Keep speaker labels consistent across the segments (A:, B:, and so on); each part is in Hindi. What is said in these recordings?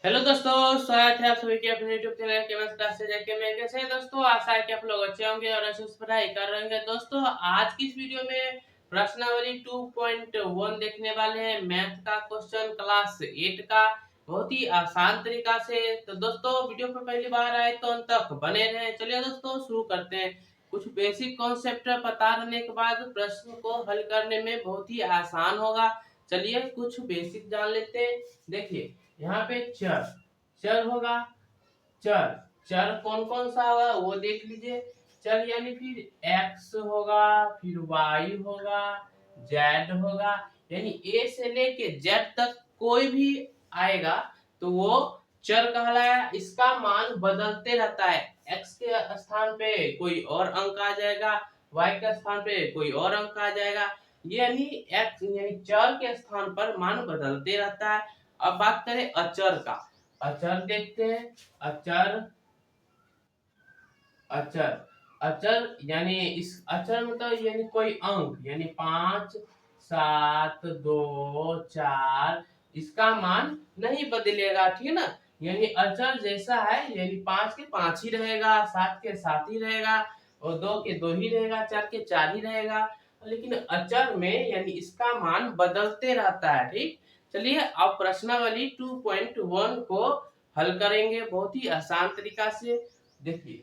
A: हेलो दोस्तों, स्वागत है आप सभी के अपने YouTube चैनल के बस क्लास से जाके में। कैसे हैं दोस्तों? आशा है कि आप लोग अच्छे होंगे और अच्छे से पढ़ाई कर रहे होंगे। दोस्तों, आज की इस वीडियो में प्रश्नावली 2.1 देखने वाले हैं। मैथ का क्वेश्चन क्लास 8 का बहुत ही आसान तरीका से। तो दोस्तों, वीडियो पर पहली बार आए तो अंत तक बने रहें। चलिए दोस्तों, शुरू करते हैं। कुछ बेसिक कॉन्सेप्ट पता रहने के बाद प्रश्न को हल करने में बहुत ही आसान होगा। चलिए कुछ बेसिक जान लेते हैं। देखिए, यहाँ पे चर चर होगा। चर चर कौन कौन सा होगा वो देख लीजिए। चर यानी फिर x होगा, फिर y होगा, z होगा। यानी a से लेके z तक कोई भी आएगा तो वो चर कहलाया। इसका मान बदलते रहता है। x के स्थान पे कोई और अंक आ जाएगा, y के स्थान पे कोई और अंक आ जाएगा। यानी x यानी चर के स्थान पर मान बदलते रहता है। अब बात करें अचर का। अचर देखते हैं। अचर अचर अचर यानी इस अचर मतलब यानी कोई अंक, यानी 5, 7, 2, 4 इसका मान नहीं बदलेगा। ठीक है ना। यानी अचर जैसा है, यानी 5 के 5 ही रहेगा, 7 के 7 ही रहेगा, और 2 के 2 ही रहेगा, 4 के 4 ही रहेगा। लेकिन अचर में यानी इसका मान बदलते रहता है। ठीक। चलिए अब प्रश्नावली 2.1 को हल करेंगे बहुत ही आसान तरीका से। देखिए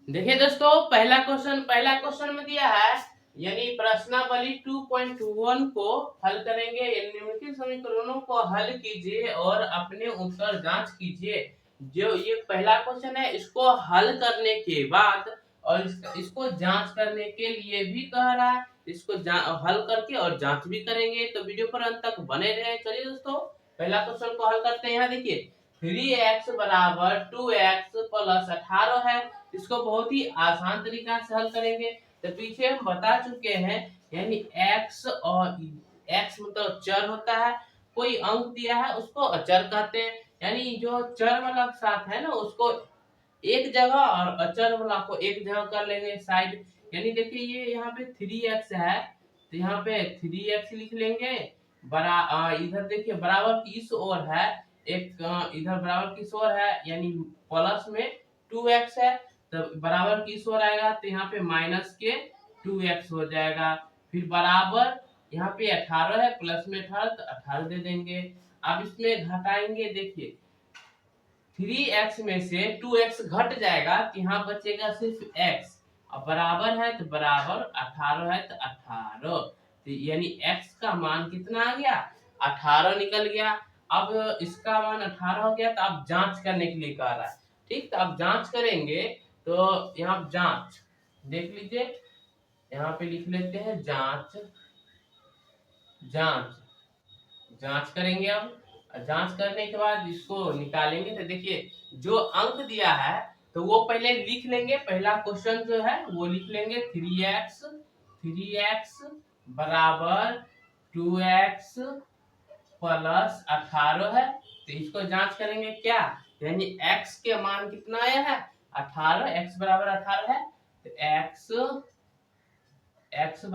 A: देखिए दोस्तों, पहला क्वेश्चन में दिया है, यानी प्रश्नावली 2.1 को हल करेंगे। निम्नलिखित समीकरणों को हल कीजिए और अपने उत्तर जांच कीजिए। जो ये पहला क्वेश्चन है, इसको हल करने के बाद और इसको जांच करने के लिए भी कह रहा है। इसको हल करके और जांच भी करेंगे, तो वीडियो पर अंत तक बने रहे। चलिए दोस्तों, पहला क्वेश्चन को हल करते हैं। यहाँ देखिए 3x बराबर 2x प्लस 18 है। इसको बहुत ही आसान तरीका से हल करेंगे। तो पीछे हम बता चुके हैं, यानी x और x मतलब चर होता है। कोई अंक दिया है उसको अचर कहते हैं। यानी जो चर वाला साथ है ना, उसको एक जगह और अचर वाला को एक जगह कर लेंगे साइड। यानी देखिए ये यहाँ पे 3x है, तो यहाँ पे 3x लिख लेंगे। इधर देखिए बराबर की इस ओर है, एक इधर बराबर की इस ओर है, यानी प्लस में 2x है, तो बराबर की इस ओर आएगा तो यहाँ पे माइनस के 2x हो जाएगा। फिर बराबर यहाँ पे 18 है, प्लस में 18 तो 18 दे देंगे। अब इसमें घटाएंगे। देखिए 3x में से 2x घट जाएगा तो यहाँ बचेगा सिर्फ x, और बराबर है तो बराबर 18 है तो 18, तो यानी x का मान कितना आ गया? 18 निकल गया। अब इसका मान 18 हो गया, तो अब जांच करने के लिए कह रहा है। ठीक, तो अब जांच करेंगे। तो यहाँ जांच देख लीजिए, यहाँ पे लिख लेते हैं जांच। जांच जांच करेंगे। अब जांच करने के बाद इसको निकालेंगे। तो देखिए जो अंक दिया है तो वो पहले लिख लेंगे। पहला क्वेश्चन जो है वो लिख लेंगे 3x बराबर 2x प्लस 18 है। तो इसको जांच करेंगे क्या, यानी x के मान कितना आया है? 18। x बराबर 18 है, तो x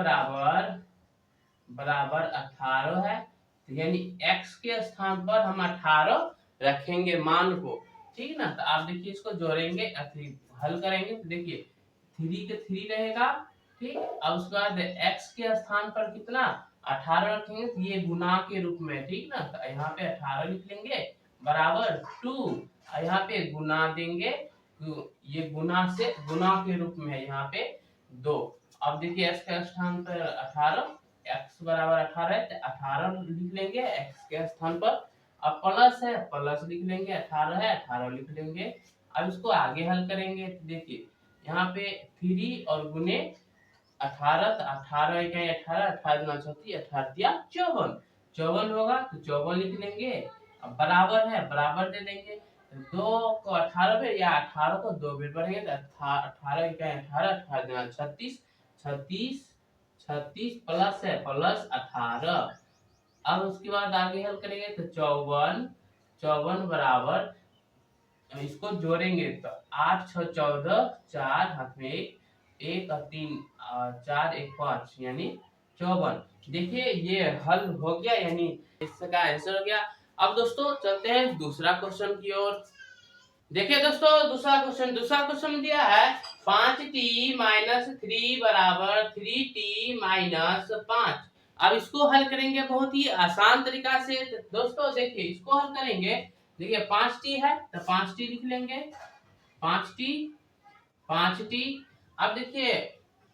A: बराबर 18 है। तो यानी x के स्थान पर हम 18 रखेंगे मान को। ठीक ना। तो आप देखिए इसको जोड़ेंगे, हल करेंगे। तो देखिए 3 के 3 रहेगा। ठीक। अब उसके बाद x के स्थान पर कितना 18 रखेंगे, तो ये गुना के रूप में। ठीक ना। तो यहाँ पे 18 लिख लेंगे बराबर 2, और यहाँ पे गुना देंगे। तो ये गुना के रूप में है यहाँ पे 2। अब देखिए x के स्थान पर 18, x बराबर 18 है, तो 18 लिख लेंगे x के स्थान पर। अब प्लस है, प्लस लिख लेंगे। 18 है, 18 लिख लेंगे। अब इसको आगे हल करेंगे। तो देखिए यहाँ पे 3 और गुने 18, तो 18 इकाई 18, 18 दूना 34, 18 दिया 54, 54 होगा तो 54 लिख लेंगे। अब बराबर है, बराबर दे देंगे। 2 को 18 पे या 18 को 2 बेर बढ़ेंगे तो 18 इकाई 18, 18 दूना 36, 36, 36 प्लस है, प्लस 18। अब उसके बाद आगे हल करेंगे तो 54, 54 बराबर, इसको जोड़ेंगे तो 8 6 14, 4 हाथ में 1 और 3 4 1 5, यानी 54। देखिए ये हल हो गया, यानी इसका आंसर हो गया। अब दोस्तों चलते हैं दूसरा क्वेश्चन की ओर। देखिए दोस्तों दूसरा क्वेश्चन दिया है 5t-3 बराबर 3t-5। अब इसको हल करेंगे बहुत ही आसान तरीका से। तो दोस्तों देखिए इसको हल करेंगे। देखिए 5t है तो 5t लिख लेंगे, 5t 5t। अब देखिए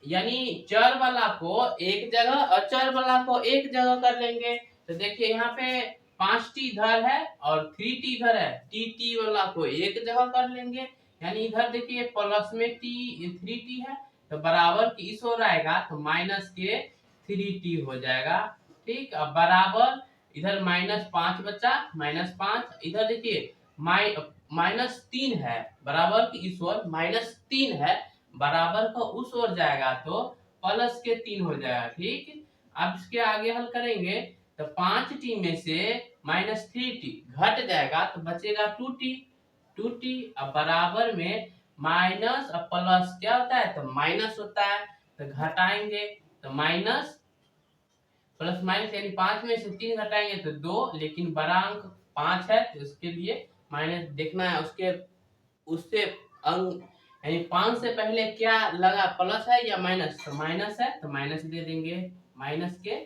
A: यानी चर वाला को एक जगह और चर वाला को एक जगह कर लेंगे। तो देखिए यहाँ पे 5t इधर है और 3t इधर है, टी वाला को एक जगह कर लेंगे। यानी इधर देखिए प्लस में t 3t है तो बराबर की इस ओर आएगा तो माइनस के 3t हो जाएगा। ठीक, अब बराबर इधर -5 बचा, -5 इधर देखिए -3 है, बराबर की इस ओर -3 है, बराबर का उस ओर जाएगा तो प्लस के 3 हो जाएगा। ठीक, अब इसके आगे हल करेंगे तो 5t में से -3t घट जाएगा तो बचेगा 2t। अब बराबर में माइनस और प्लस क्या होता है तो माइनस होता है, तो घटाएंगे तो माइनस प्लस माइनस यानी 5 में से 3 घटाएंगे तो 2, लेकिन बड़ा अंक 5 है तो इसके लिए माइनस देखना है। उसके उससे अंक यानी 5 से पहले क्या लगा, प्लस है या माइनस, तो माइनस है तो माइनस दे देंगे, माइनस के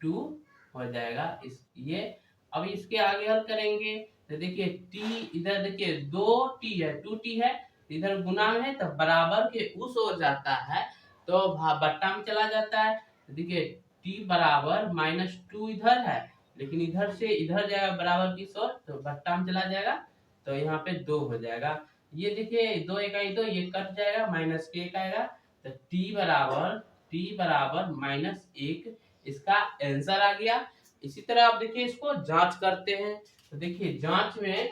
A: 2 हो जाएगा इस ये। अब इसके आगे हल करेंगे तो देखिए t इधर देखिए 2t है, 2t है, इधर गुना में है तो बराबर के उस ओर जाता है तो बट्टा में चला जाता है। तो देखिए t बराबर -2 इधर है, लेकिन इधर से इधर जाएगा बराबर की ओर तो बट्टा में चला जाएगा तो यहाँ पे 2 हो जाएगा। ये देखिए 2 इकाई 2 ये कट जाएगा, माइनस के 1 आएगा तो t बराबर -1 इसका आंसर आ गया। इसी तरह आप देखिए इसको जांच करते हैं तो देखिए जांच में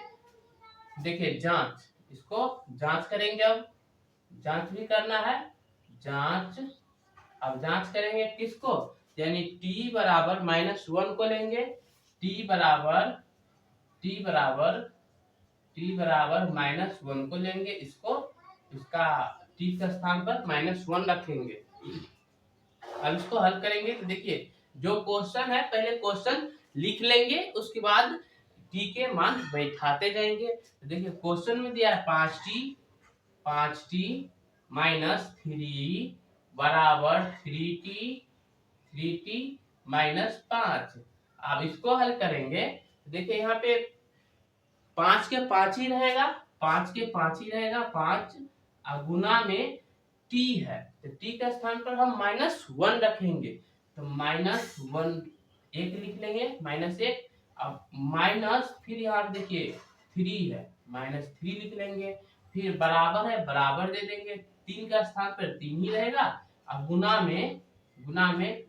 A: देखिए जांच इसको जांच करेंगे। अब जांच भी करना है, जांच अब जांच करेंगे किसको, यानी t बराबर -1 को लेंगे, t बराबर -1 को लेंगे, इसको इसका t के स्थान पर -1 रखेंगे। अब इसको हल करेंगे तो देखिए जो क्वेश्चन है पहले क्वेश्चन लिख लेंगे, उसके बाद t के मान बैठाते जाएंगे। तो देखिए क्वेश्चन में दिया है 5t -3 बराबर 3t -5। अब इसको हल करेंगे देखिए यहाँ पे 5 के 5 ही रहेगा, 5 गुना में t है तो t के स्थान पर हम -1 रखेंगे तो -1 एक लिख लेंगे, -1। अब माइनस फिर यहाँ देखिए 3 है, -3 लिख लेंगे, फिर बराबर है बराबर दे देंगे, 3 का स्थान पर 3 ही रहेगा। अब गुना में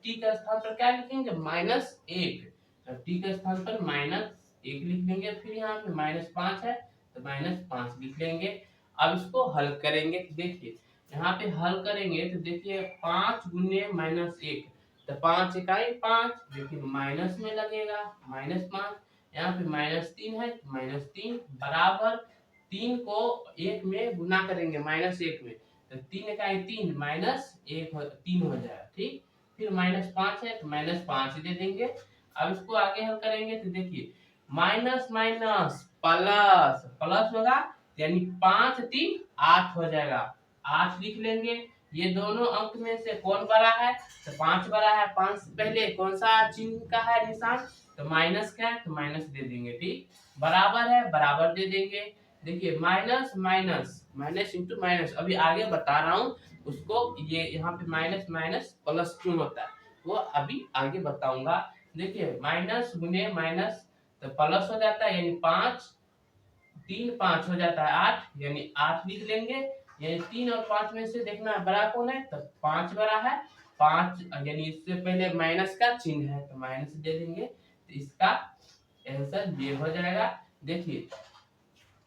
A: t का स्थान पर क्या लिखेंगे -1 तो t के स्थान पर -1 लिख लेंगे, फिर यहाँ पे -5 है तो -5 लिख लेंगे। अब इसको हल करेंगे देखिए यहाँ पे हल करेंगे तो देखिए 5 गुने -1 तो 5 इकाई 5, लेकिन माइनस में लगेगा -5, यहाँ पे -3 है -3 बराबर 3 को 1 में गुना करेंगे -1 में तो 3 इकाई 3 -3 हो जाएगा। ठीक, फिर -5 है तो -5 दे देंगे। अब इसको आगे हल करेंगे तो देखिए माइनस माइनस प्लस प्लस होगा यानी 5 3 8 हो जाएगा, 8 लिख लेंगे। ये दोनों अंक में से कौन बड़ा है तो 5 बड़ा है, 5 से पहले कौन सा चिन्ह का है निशान तो माइनस का है तो माइनस दे देंगे। ठीक, बराबर है बराबर दे देंगे। देखिए minus minus minus into minus, अभी आगे बता रहा हूँ उसको, ये यहाँ पे माइनस माइनस प्लस क्यों होता है वो अभी आगे बताऊंगा। देखिए माइनस गुने माइनस तो प्लस हो जाता है, यानी 5 3 5 हो जाता है 8, यानी 8 लिख लेंगे। यानी 3 और 5 में से देखना बड़ा कौन है तो 5 बड़ा है, 5 यानी इससे पहले माइनस का चिन्ह है तो माइनस दे देंगे, तो इसका आंसर ये हो जाएगा। देखिए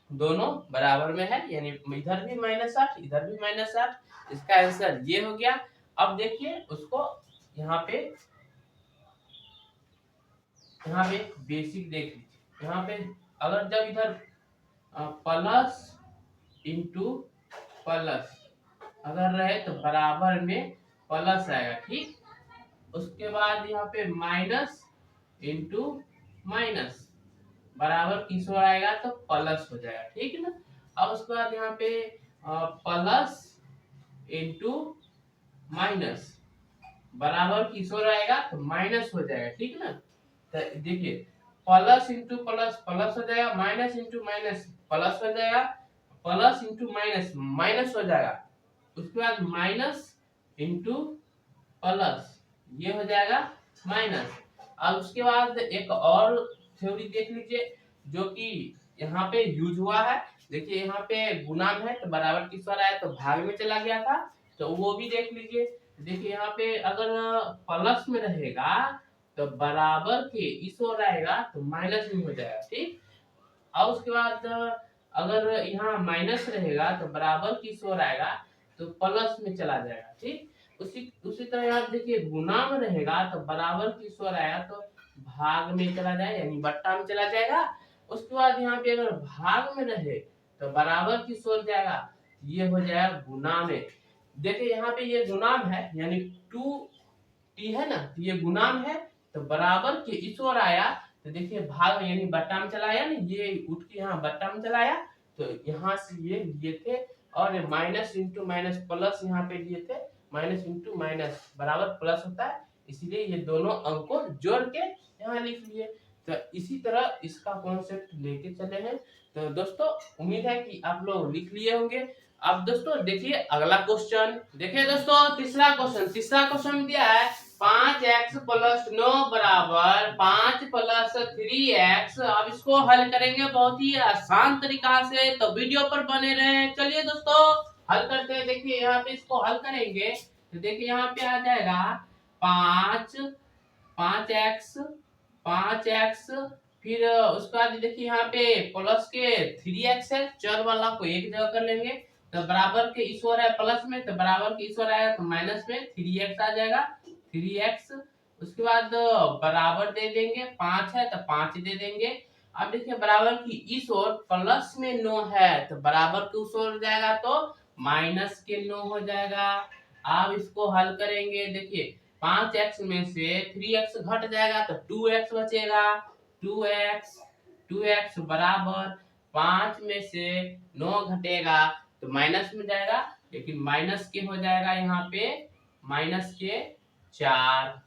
A: दोनों बराबर में है, यानी इधर भी -8 इधर भी -8, इसका आंसर ये हो गया। अब देखिए उसको यहाँ पे बेसिक देख लीजिए, यहाँ पे अगर जब इधर प्लस इंटू प्लस अगर रहे तो बराबर में प्लस आएगा। ठीक, उसके बाद यहाँ पे माइनस इंटू माइनस बराबर किस ओर आएगा तो प्लस हो जाएगा, ठीक है ना। अब उसके बाद यहाँ पे प्लस इंटू माइनस बराबर किस ओर आएगा तो माइनस हो जाएगा, ठीक है ना। तो देखिए प्लस इंटू प्लस प्लस हो जाएगा, माइनस इंटू माइनस प्लस हो जाएगा, प्लस इंटू माइनस माइनस हो जाएगा, उसके बाद माइनस इंटू प्लस ये हो जाएगा माइनस। अब उसके बाद एक और थ्योरी देख लीजिए जो कि यहाँ पे यूज हुआ है। देखिए यहाँ पे गुणाम है तो बराबर किस ओर आया तो भाग में चला गया था, तो वो भी देख लीजिए। देखिए यहाँ पे अगर प्लस में रहेगा तो बराबर के इस ओर आएगा तो माइनस में हो जाएगा, ठीक। और उसके बाद अगर यहाँ माइनस रहेगा तो बराबर किस ओर आएगा तो प्लस में चला जाएगा, ठीक। उसी उसी तरह यहाँ देखिए गुना में रहेगा तो बराबर किस ओर आएगा तो भाग में चला जाएगा यानी बट्टा में चला जाएगा। उसके बाद यहाँ पे अगर भाग में रहे तो बराबर किस ओर जाएगा, ये हो जाएगा गुना में। देखिए यहाँ पे ये गुणाम है यानी 2t है ना, तो ये गुणाम है तो बराबर के इस ओर आया तो देखिए भाग यानी बट्टा में चला आया ना, ये उठ के यहाँ बट्टा में चला आया तो यहाँ से ये लिए थे और माइनस इंटू माइनस प्लस यहाँ पे लिए थे, माइनस इंटू माइनस बराबर प्लस होता है, इसलिए ये दोनों अंक को जोड़ के यहाँ लिख लिए। तो इसी तरह इसका कॉन्सेप्ट लेके चले हैं। तो दोस्तों उम्मीद है कि आप लोग लिख लिए होंगे। अब दोस्तों देखिए अगला क्वेश्चन, देखिए दोस्तों तीसरा क्वेश्चन दिया है 5x प्लस 9 बराबर 5 प्लस 3x। अब इसको हल करेंगे बहुत ही आसान तरीका से, तो वीडियो पर बने रहे। चलिए दोस्तों हल करते हैं। देखिए यहाँ पे इसको हल करेंगे तो देखिए यहाँ पे आ जाएगा 5x फिर उसके बाद देखिए यहाँ पे प्लस के 3x है, चर वाला को एक जगह कर लेंगे तो बराबर के इस ओर है प्लस में तो बराबर के इस ओर आएगा तो माइनस में 3x आ जाएगा 3x। उसके बाद बराबर दे देंगे 5 है तो 5 दे देंगे। अब देखिए बराबर की इस ओर प्लस में 9 है तो बराबर के उस ओर जाएगा तो माइनस के 9 हो जाएगा। अब इसको हल करेंगे, देखिए 5x में से 3x घट जाएगा तो 2x बचेगा, 2x बराबर 5 में से 9 घटेगा तो माइनस में जाएगा, लेकिन माइनस के हो जाएगा यहाँ पे -4।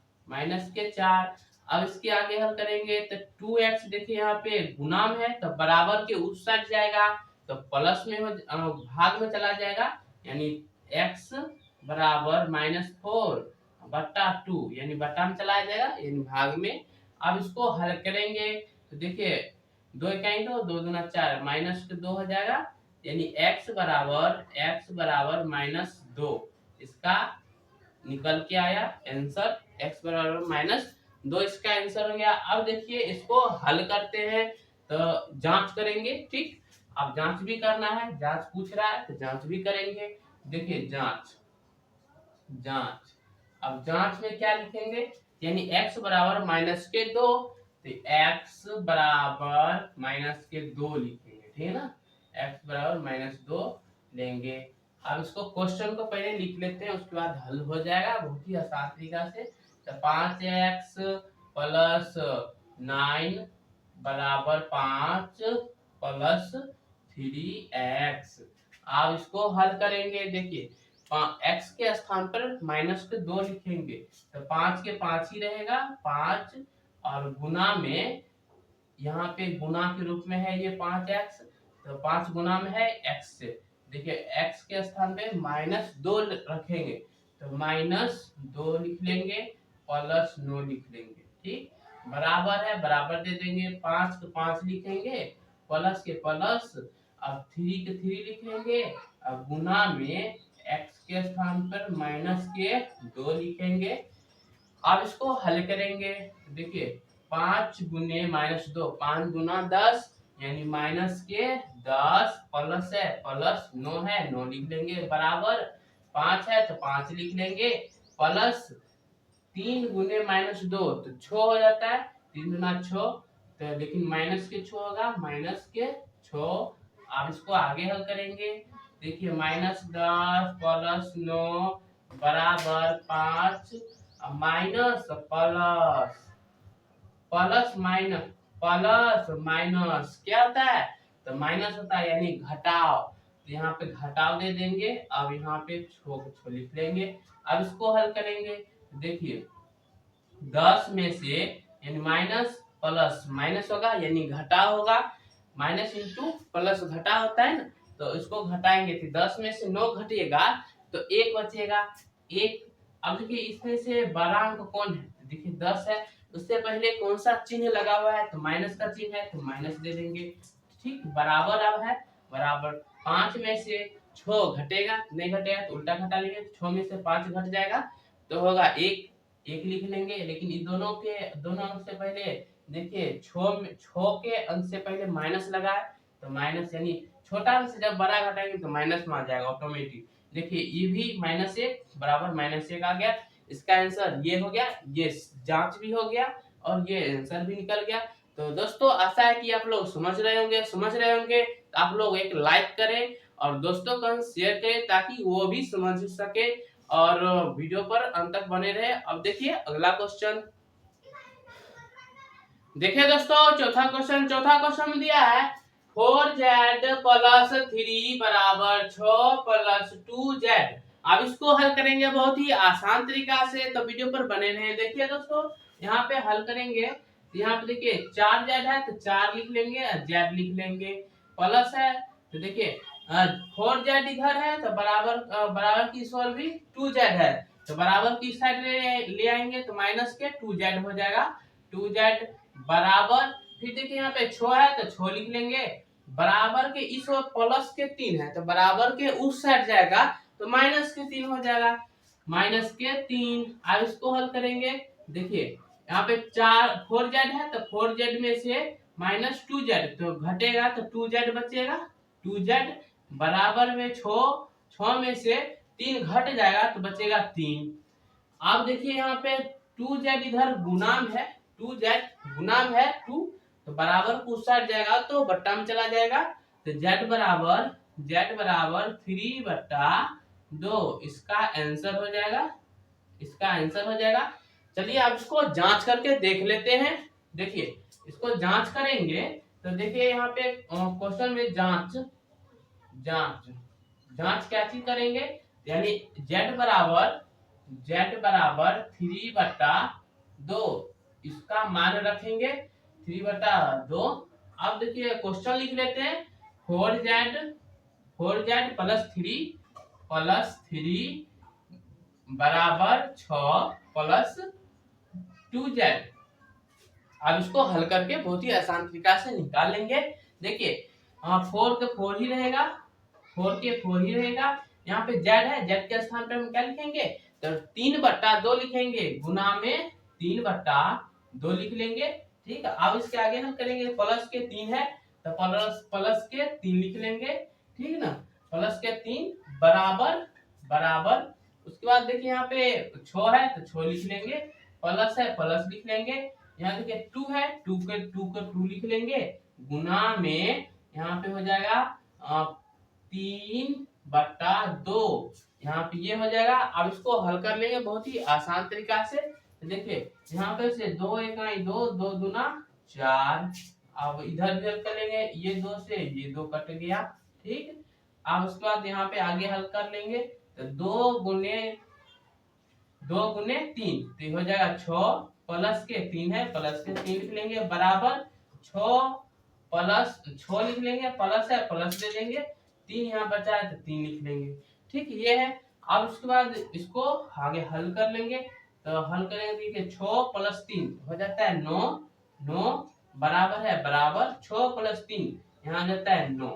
A: अब इसके आगे हल करेंगे तो 2x देखिए यहाँ पे गुणाम है तो बराबर के उस साइड जाएगा तो प्लस में भाग में चला जाएगा यानी x बराबर -4 बट्टा 2 यानी बट्टा में चला जाएगा यानी भाग में। अब इसको हल करेंगे तो देखिए 2 इकाई 2 2 दूना 4 माइनस के 2 हो जाएगा यानी x बराबर -2 इसका निकल के आया आंसर, x बराबर -2 इसका आंसर हो गया। अब देखिए इसको हल करते हैं तो जांच करेंगे, ठीक। अब जांच भी करना है, जांच पूछ रहा है तो जांच भी करेंगे। देखिए जांच अब जांच में क्या लिखेंगे यानी x बराबर -2 तो x बराबर -2 लिखेंगे, ठीक है ना, x बराबर -2 लेंगे। अब इसको क्वेश्चन को पहले लिख लेते हैं उसके बाद हल हो जाएगा बहुत ही आसान तरीका से। तो 5x प्लस 9 बराबर 5 प्लस 3x। अब इसको हल करेंगे, देखिए x के स्थान पर -2 लिखेंगे तो 5 के 5 ही रहेगा 5 और गुना में यहाँ पे गुना के रूप में है ये 5x तो 5 गुना में है x से, देखिए x के स्थान पे -2 रखेंगे तो -2 लिख लेंगे प्लस 9 लिख लेंगे, ठीक। बराबर है बराबर दे देंगे 5 के 5 लिखेंगे प्लस के प्लस, अब 3 के 3 लिखेंगे, अब गुना में x के स्थान पर -2 लिखेंगे। अब इसको हल करेंगे, देखिए 5 गुने -2 5 गुना 10 यानी -10 प्लस है प्लस 9 है 9 लिख लेंगे बराबर 5 है तो 5 लिख लेंगे प्लस 3 गुने -2 तो 6 हो जाता है 3 गुना 6 तो लेकिन माइनस के 6 होगा -6। अब इसको आगे हल करेंगे, देखिए -10 प्लस 9 बराबर 5 minus plus minus plus minus क्या होता है, तो माइनस होता है यानी घटाव। तो यहाँ पे घटाव दे देंगे। अब यहाँ पे छो लिख लेंगे। अब इसको हल करेंगे। देखिए 10 में से यानी माइनस प्लस माइनस होगा यानी घटा होगा, माइनस इंटू प्लस घटा होता है ना, तो इसको घटाएंगे तो 10 में से 9 घटेगा तो 1 बचेगा। एक अब देखिए इसमें से बड़ा अंक कौन है, तो देखिए 10 है, उससे पहले कौन सा चिन्ह लगा हुआ है, तो माइनस का चिन्ह है तो माइनस दे देंगे। ठीक, बराबर अब है बराबर 5 में से 6 घटेगा, नहीं घटेगा तो उल्टा घटा लेंगे, 6 में से 5 घट जाएगा तो होगा 1, एक लिख लेंगे। लेकिन इन दोनों अंक से पहले देखिए 6 के अंक से पहले माइनस लगा है तो माइनस यानी छोटा अंक से जब बड़ा घटाएंगे तो माइनस में आ जाएगा ऑटोमेटिक। देखिए ये भी -1 बराबर -1 आ गया। इसका आंसर ये हो गया, ये जांच भी हो गया और ये आंसर भी निकल गया। तो दोस्तों आशा है कि आप लोग समझ रहे होंगे तो आप लोग एक लाइक करें और दोस्तों को शेयर करें ताकि वो भी समझ सके और वीडियो पर अंत तक बने रहे। अब देखिए अगला क्वेश्चन। देखिए दोस्तों चौथा क्वेश्चन में दिया है 4z प्लस 3 बराबर 6 प्लस 2z। अब इसको हल करेंगे बहुत ही आसान तरीका से, तो वीडियो पर बने रहें। देखिए दोस्तों यहाँ पे हल करेंगे, यहाँ पे देखिए 4z है तो 4 लिख लेंगे और z लिख लेंगे, प्लस है तो देखिए 4z इधर है तो बराबर की इस ओर भी 2z है तो बराबर की साइड ले आएंगे तो माइनस के 2z हो जाएगा। 2z बराबर, फिर देखिए यहाँ पे 6 है तो 6 लिख लेंगे, बराबर के इस ओर प्लस के 3 है तो बराबर के उस साइड जाएगा तो माइनस के 3 हो जाएगा, माइनस के 3। अब इसको हल करेंगे। देखिए यहाँ पे 4z है तो 4z में से माइनस 2z तो घटेगा तो 2z बचेगा, 2z बराबर में 6 में से 3 घट जाएगा तो बचेगा 3। अब देखिए यहाँ पे 2z इधर गुणाम है, 2z गुणाम है 2 तो बराबर को उस साइड जाएगा तो बट्टा में चला जाएगा तो z बराबर 3/2 इसका आंसर हो जाएगा। चलिए अब इसको जांच करके देख लेते हैं। देखिए इसको जांच करेंगे तो देखिए यहाँ पे क्वेश्चन में जांच क्या चीज करेंगे, यानी z बराबर 3/2 इसका मान रखेंगे 3/2। अब देखिए क्वेश्चन लिख लेते हैं 4z प्लस 3 बराबर 6 प्लस 2z। अब इसको हल करके बहुत ही आसान तरीका से निकाल लेंगे। देखिए 4 के 4 ही रहेगा, 4 के 4 ही रहेगा। यहाँ पे z है, z के स्थान पे हम क्या लिखेंगे, तो 3/2 लिखेंगे, गुना में 3/2 लिख लेंगे। ठीक है, अब इसके आगे हम करेंगे प्लस के 3 है तो प्लस के 3 लिख लेंगे। ठीक है ना, प्लस के 3 बराबर उसके बाद देखिए यहाँ पे 6 है तो 6 लिख लेंगे, प्लस है प्लस लिख लेंगे। यहाँ देखिए 2 है 2 लिख लेंगे, गुना में यहाँ पे हो जाएगा 3/2 यहाँ पे ये हो जाएगा। अब इसको हल कर लेंगे बहुत ही आसान तरीका से। देखिए यहाँ पे से 2 1 2 2 दूना 4। अब इधर भी हल कर लेंगे, ये 2 से ये 2 कट गया। ठीक, अब उसके बाद यहाँ पे आगे हल कर लेंगे तो 2 गुने 3 तो हो जाएगा 6 प्लस के 3 है, प्लस के 3 लिख लेंगे, बराबर 6 प्लस 6 लिख लेंगे, प्लस है प्लस दे देंगे, 3 यहाँ बचा है तो 3 लिख लेंगे। ठीक, ये है। अब उसके बाद इसको आगे हल कर लेंगे तो हल करेंगे देखिए 6 प्लस 3 हो जाता है 9 बराबर है बराबर 6 प्लस 3 यहाँ जाता है 9।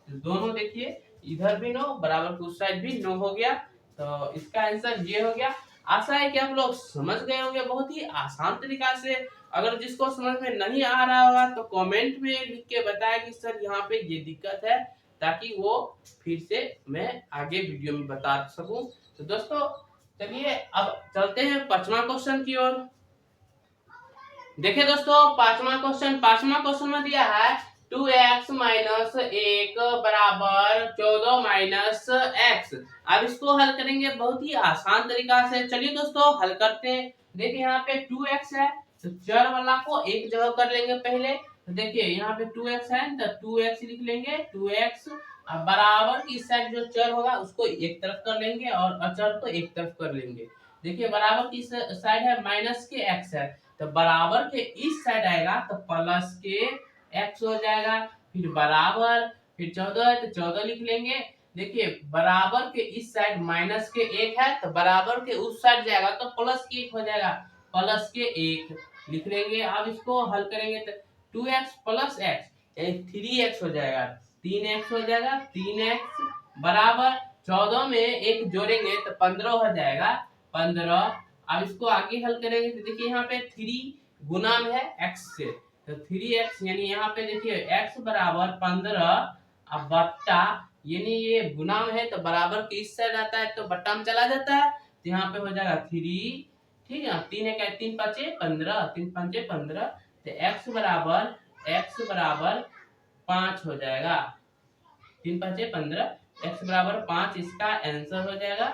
A: तो दोनों देखिए इधर भी 9 बराबर उस साइड भी 9 हो गया, तो इसका आंसर ये हो गया। आशा है कि आप लोग समझ गए होंगे बहुत ही आसान तरीका से। अगर जिसको समझ में नहीं आ रहा होगा तो कमेंट में लिख के बताया कि सर यहाँ पे ये दिक्कत है, ताकि वो फिर से मैं आगे वीडियो में बता सकूं। तो दोस्तों चलिए अब चलते हैं 5वां क्वेश्चन की ओर। देखिए दोस्तों पांचवा क्वेश्चन में दिया है 2x माइनस 1 बराबर 14 माइनस x। अब इसको हल करेंगे बहुत ही आसान तरीका से। चलिए दोस्तों हल करते हैं। देखिए यहाँ पे 2x है तो चर वाला को एक जगह कर लेंगे पहले, तो देखिए यहाँ पे 2x है तो 2x लिख लेंगे 2x। अब बराबर की साइड जो चर होगा उसको एक तरफ कर लेंगे और अचर को एक तरफ कर लेंगे। देखिए बराबर की साइड है माइनस के x है, तो बराबर के इस साइड आएगा तो प्लस के x हो जाएगा। फिर बराबर, फिर 14 है तो 14 लिख लेंगे। देखिए बराबर के इस साइड माइनस के 1 है तो बराबर के उस साइड जाएगा तो प्लस के 1 हो जाएगा, प्लस के 1 लिख लेंगे। अब इसको हल करेंगे तो 2x प्लस एक्स यानी 3x हो जाएगा, 3x हो जाएगा, 3x बराबर 14 में एक जोड़ेंगे तो 15 हो जाएगा, 15। अब इसको आगे हल करेंगे तो देखिए यहाँ पे 3 गुना में है x से, तो 3x यानी यहाँ पे देखिए x बराबर 15 अब बट्टा, यानी ये गुना में है तो बराबर के इस साइड आता है तो बट्टा में चला जाता है, तो यहाँ पे हो जाएगा 3। ठीक है, 3 है क्या, 3 5 15, 3 5 15, तो x बराबर 5 हो जाएगा, 3 5 15, x बराबर 5 इसका आंसर हो जाएगा,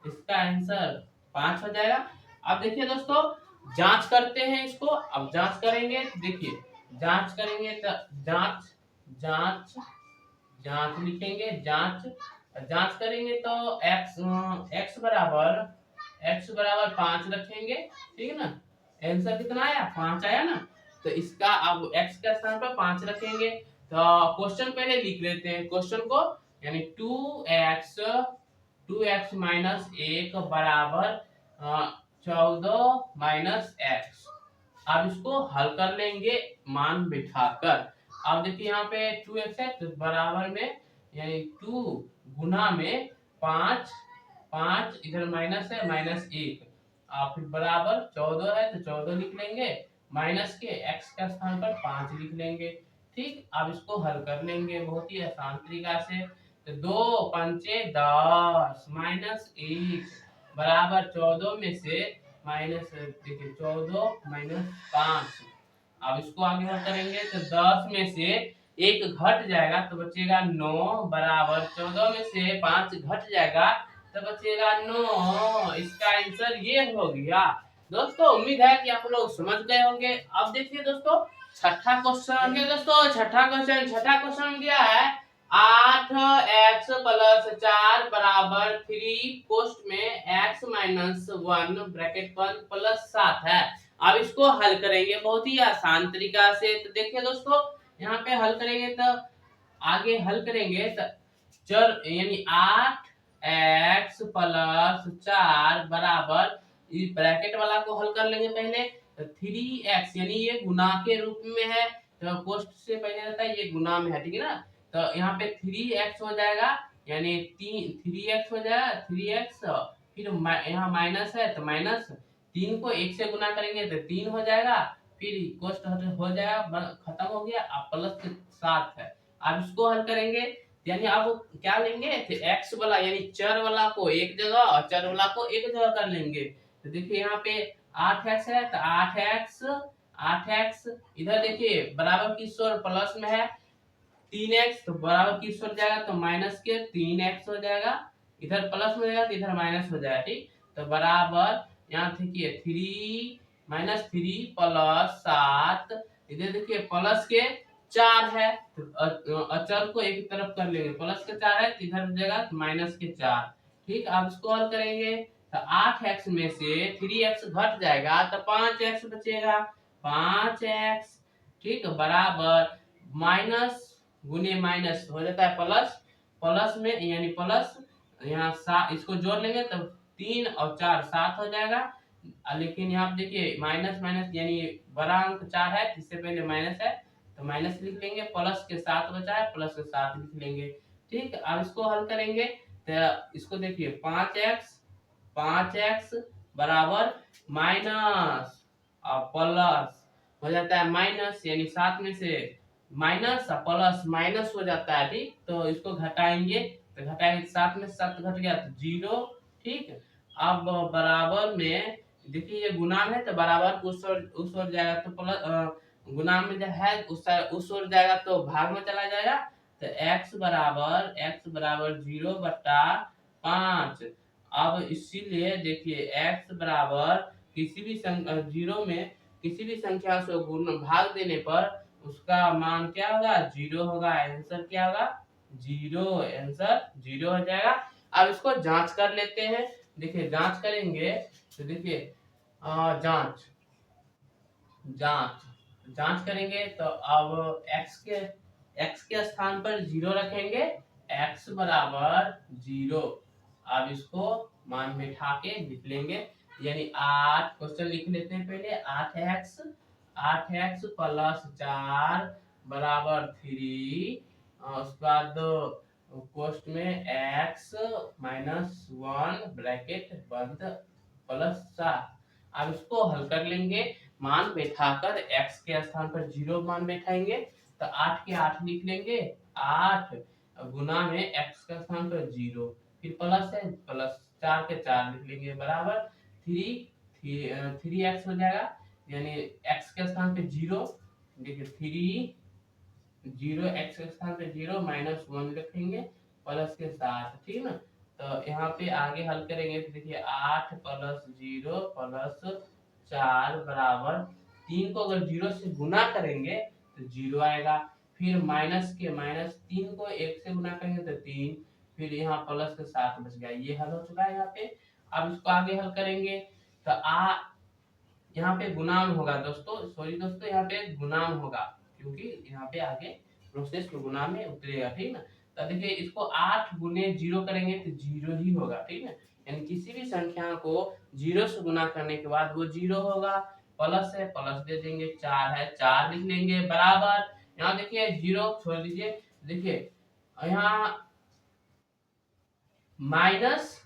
A: इसका आंसर 5 हो जाएगा। अब देखिए दोस्तों जांच करते हैं इसको। अब जांच करेंगे तो देखिए जांच करेंगे तो जांच जांच जांच लिखेंगे, जांच जांच करेंगे तो x बराबर 5 रखेंगे। ठीक है ना, आंसर कितना आया, 5 आया ना, तो इसका अब x के स्थान पर 5 रखेंगे। तो क्वेश्चन पहले लिख लेते हैं क्वेश्चन को, यानी 2x माइनस 1 बराबर 14 माइनस x। अब इसको हल कर लेंगे मान बिठाकर। अब देखिए यहाँ पे 2x है तो बराबर में यानी 2 गुना में 5, 5 इधर माइनस है माइनस 1, और फिर बराबर 14 है तो 14 लिख लेंगे, माइनस के x का स्थान पर 5 लिख लेंगे। ठीक, अब इसको हल कर लेंगे बहुत ही आसान तरीका से। तो 2 पंचे 10 माइनस 1 बराबर 14 में से माइनस, देखिए 14 माइनस 5। अब इसको आगे हल करेंगे तो 10 में से 1 घट जाएगा तो बचेगा 9 बराबर 14 में से 5 घट जाएगा तो बचेगा 9। इसका आंसर ये हो गया। दोस्तों उम्मीद है कि आप लोग समझ गए होंगे। अब देखिए दोस्तों छठा क्वेश्चन, दोस्तों छठा क्वेश्चन दिया है 8x प्लस 4 बराबर 3 पोस्ट में x माइनस 1 ब्रैकेट बंद प्लस 7 है। अब इसको हल करेंगे बहुत ही आसान तरीका से। तो देखिए दोस्तों यहाँ पे हल करेंगे तो आगे हल करेंगे तो चर यानी 8x प्लस 4 बराबर, इस ब्रैकेट वाला को हल कर लेंगे पहले, तो 3x यानी ये गुना के रूप में है तो पोस्ट से पहले रहता है, ये गुना में है। ठीक है ना, तो यहाँ पे 3x हो जाएगा यानी 3x हो जाएगा, 3x फिर यहाँ माइनस है तो माइनस 3 को 1 से गुना करेंगे तो 3 हो जाएगा, फिर कोष्ट हो जाएगा, खत्म हो गया। अब प्लस के 7 है। अब इसको हल करेंगे यानी अब क्या लेंगे तो x वाला यानी चर वाला को एक जगह और चर वाला को एक जगह कर लेंगे। तो देखिए यहाँ पे 8x है तो 8x इधर देखिए बराबर की स्वर प्लस में है, 3x तो बराबर की स्वर जाएगा तो माइनस के 3x हो जाएगा, इधर प्लस में जाएगा तो इधर माइनस हो जाएगा। ठीक, तो बराबर यहाँ देखिए 3 माइनस 3 प्लस 7, इधर देखिए प्लस के 4 है तो अचर को एक तरफ कर लेंगे, प्लस के 4 है तो इधर जगह माइनस के 4। ठीक, अब इसको हल करेंगे तो 8x में से 3x घट जाएगा तो 5x बचेगा, 5x। ठीक, बराबर माइनस गुने माइनस हो जाता है प्लस, प्लस में यानी प्लस यहाँ इसको जोड़ लेंगे तो 3 और 4 7 हो जाएगा। लेकिन यहाँ देखिए माइनस माइनस यानी बड़ा अंक 4 है, इससे पहले माइनस है तो माइनस लिख लेंगे, प्लस के 7 बचा है प्लस के 7 लिख लेंगे। ठीक, अब इसको हल करेंगे तो इसको देखिए 5x बराबर माइनस और प्लस हो जाता है माइनस, यानी 7 में से माइनस प्लस माइनस हो जाता है। ठीक, तो इसको घटाएंगे तो घटाएंगे 7 में 7 घट गया तो 0। ठीक, अब बराबर में देखिए ये गुना में है तो बराबर उस ओर जाएगा तो प्लस, गुना में जो है उस ओर जाएगा तो भाग में चला जाएगा, तो x बराबर 0 बट्टा 5। अब इसीलिए देखिए x बराबर किसी भी 0 में किसी भी संख्या से गुण भाग देने पर उसका मान क्या होगा, 0 होगा। आंसर क्या होगा, 0। आंसर 0 हो जाएगा। अब इसको जांच कर लेते हैं। देखिए जांच करेंगे तो देखिए जांच जांच जांच करेंगे तो अब x के स्थान पर 0 रखेंगे, x बराबर 0। अब इसको मान बैठा के लिख लेंगे, यानी 8 क्वेश्चन लिख लेते हैं पहले। 8x प्लस 4 बराबर 3। उसके बाद पोस्ट में x माइनस 1 ब्रैकेट बंद प्लस 4। अब इसको हल कर लेंगे, मान बैठाकर x के स्थान पर 0 मान बैठाएंगे तो 8 के 8 लिख लेंगे। 8 गुना में x के स्थान पर 0, फिर प्लस है, प्लस 4 के 4 लिख लेंगे बराबर 3x हो जाएगा। यानी x के स्थान पे 0, देखिए 0 x के स्थान पे 0 माइनस 1 रखेंगे प्लस के साथ, ठीक ना। तो यहाँ पे आगे हल करेंगे तो देखिए 8 प्लस 0 प्लस 4 बराबर 3 को अगर 0 से गुना करेंगे तो 0 आएगा। फिर माइनस 3 को 1 से गुना करेंगे तो 3, फिर यहाँ प्लस के साथ बच गया। ये हल हो चुका है यहाँ पे। अब इसको आगे हल करेंगे तो यहाँ पे गुणाम होगा दोस्तों, सॉरी दोस्तों, यहाँ पे गुणाम होगा क्योंकि यहाँ पे आगे प्रोसेस में गुणाम में उतरेगा, ठीक ना। तो देखिए इसको 8 गुने 0 करेंगे तो 0 ही होगा, ठीक है। यानी किसी भी संख्या को 0 से गुना करने के बाद वो 0 होगा। प्लस है, प्लस दे देंगे, 4 है 4 लिख लेंगे बराबर। यहाँ देखिए 0 छोड़ दीजिए, देखिए यहाँ माइनस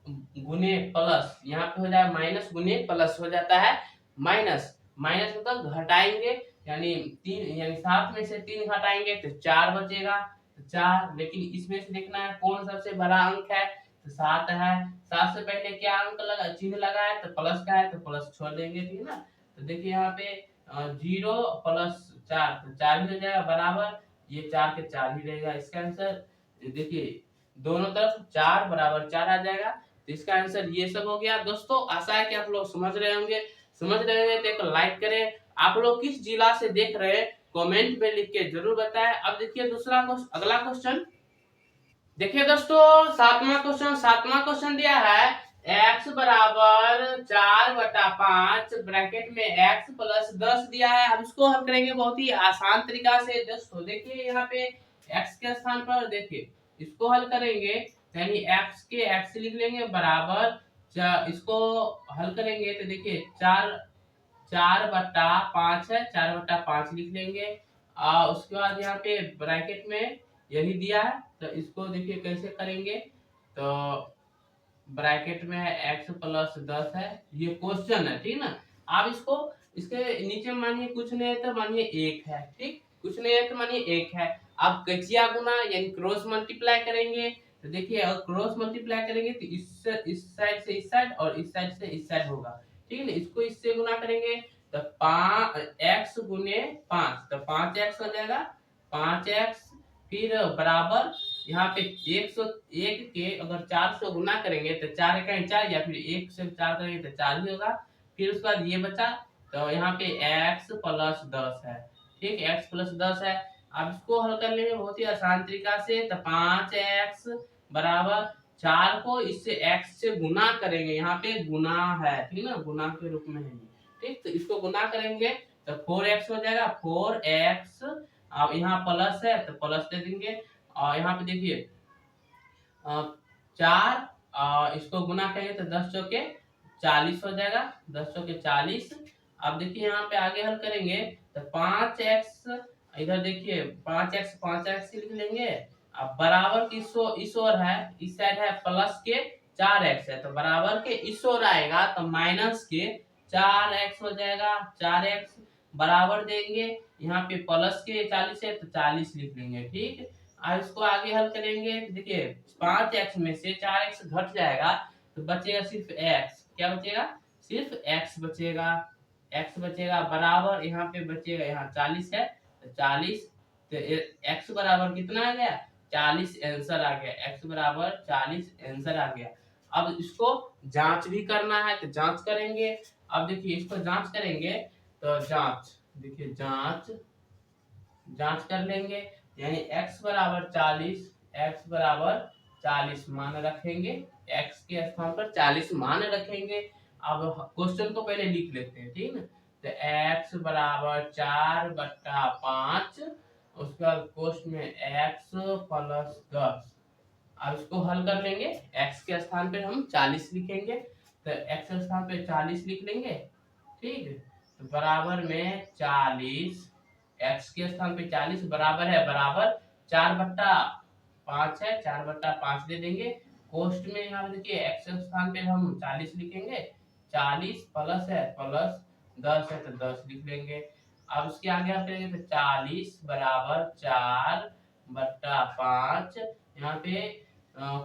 A: गुने प्लस, यहाँ पे हो जाएगा माइनस गुने प्लस हो जाता है। माइनस माइनस मतलब घटाएंगे, यानी 3 यानी 7 में से 3 घटाएंगे तो 4 बचेगा। तो 4, लेकिन इसमें से देखना है कौन सबसे बड़ा अंक है, तो 7 है। 7 से पहले क्या अंक लगा, चिन्ह लगा है तो प्लस का है तो प्लस छोड़ देंगे, ठीक ना। तो देखिए यहाँ पे 0 प्लस 4 तो 4 ही हो जाएगा बराबर, ये 4 के 4 ही रहेगा। इसका आंसर देखिए दोनों तरफ 4 बराबर 4 आ जाएगा। तो इसका आंसर ये सब हो गया दोस्तों। आशा है कि आप लोग समझ रहे होंगे। समझ रहे होंगे तो एक लाइक करें। आप लोग किस जिला से देख रहे हैं कमेंट में लिख के जरूर बताएं। अब देखिए दूसरा क्वेश्चन, अगला क्वेश्चन देखिए दोस्तों। सातवां क्वेश्चन दिया है x बराबर 4/5 ब्रैकेट में x प्लस 10 दिया है। हम इसको हल करेंगे बहुत ही आसान तरीका से दोस्तों। देखिए यहाँ पे x के स्थान पर देखिए इसको हल करेंगे, यानी x के x लिख लेंगे बराबर, इसको हल करेंगे तो देखिए 4/5 है, 4/5 लिख लेंगे। उसके बाद यहाँ पे ब्रैकेट में यही दिया है तो इसको देखिए कैसे करेंगे। तो ब्रैकेट में है x प्लस 10 है, ये क्वेश्चन है, ठीक ना। आप इसको इसके नीचे मानिए कुछ नहीं है तो मानिए 1 है, ठीक, कुछ नहीं है तो मानिए 1 है। आप कचिया गुना यानी क्रॉस मल्टीप्लाई करेंगे तो देखिए अगर क्रॉस मल्टीप्लाई करेंगे तो इस साइड से इस साइड और इस साइड से इस साइड होगा, ठीक है ना। इसको इससे गुना करेंगे तो 5x गुने 5 तो 5x हो जाएगा, 5x फिर बराबर यहाँ पे 101 के अगर 4 से गुना करेंगे तो 4 इकाई 4, या फिर 1 से 4 करेंगे तो 4 ही होगा। फिर उसके बाद ये बचा तो यहाँ पे x प्लस 10 है, ठीक, x प्लस 10 है। अब इसको हल कर लेंगे बहुत ही आसान तरीका से। तो 5x बराबर 4 को इससे x से गुना करेंगे, यहाँ पे गुना है, ठीक ना, गुना के रूप में है, ठीक। तो इसको गुना करेंगे तो 4x हो जाएगा, 4x। अब यहाँ प्लस है तो प्लस दे देंगे। और यहाँ पे देखिए 4 इसको गुना करेंगे तो 10 चौके 40 हो जाएगा, 10 चौके 40। अब देखिए यहाँ पे आगे हल करेंगे तो 5x, इधर देखिए 5x लिख लेंगे। अब बराबर की इस ओर है, इस साइड है प्लस के 4x है तो बराबर के इस ओर आएगा तो माइनस के 4x हो जाएगा। 4x बराबर देंगे, यहाँ पे प्लस के 40 है तो 40 लिख लेंगे, ठीक। अब इसको आगे हल करेंगे तो देखिए 5x में से 4x घट जाएगा तो बचेगा सिर्फ x। क्या बचेगा, सिर्फ x बचेगा, x बचेगा बराबर, यहाँ पे बचेगा, यहाँ 40 है तो 40, तो x बराबर कितना आ गया, 40 आंसर आ गया। x बराबर 40 आंसर आ गया। अब इसको जांच भी करना है तो जांच करेंगे। अब देखिए इसको जांच करेंगे तो जांच, देखिए जांच जांच कर लेंगे, यानी x बराबर 40, x बराबर 40 मान रखेंगे, x के स्थान पर 40 मान रखेंगे। अब क्वेश्चन को पहले लिख लेते हैं, ठीक है ना। तो x बराबर 4/5, उसके बाद क्वेश्चन में x प्लस 10। अब इसको हल कर लेंगे, x के स्थान पे हम 40 लिखेंगे, तो x के स्थान पे 40 लिख लेंगे, ठीक है। तो बराबर में 40, x के स्थान पे 40 बराबर है, बराबर 4/5 है, 4/5 दे देंगे। कोष्ट में यहाँ पे देखिए x के स्थान पे हम 40 लिखेंगे, 40 प्लस है, प्लस 10 है तो 10 लिख लेंगे। अब उसके आगे आप करेंगे तो 40 बराबर 4/5, यहाँ पे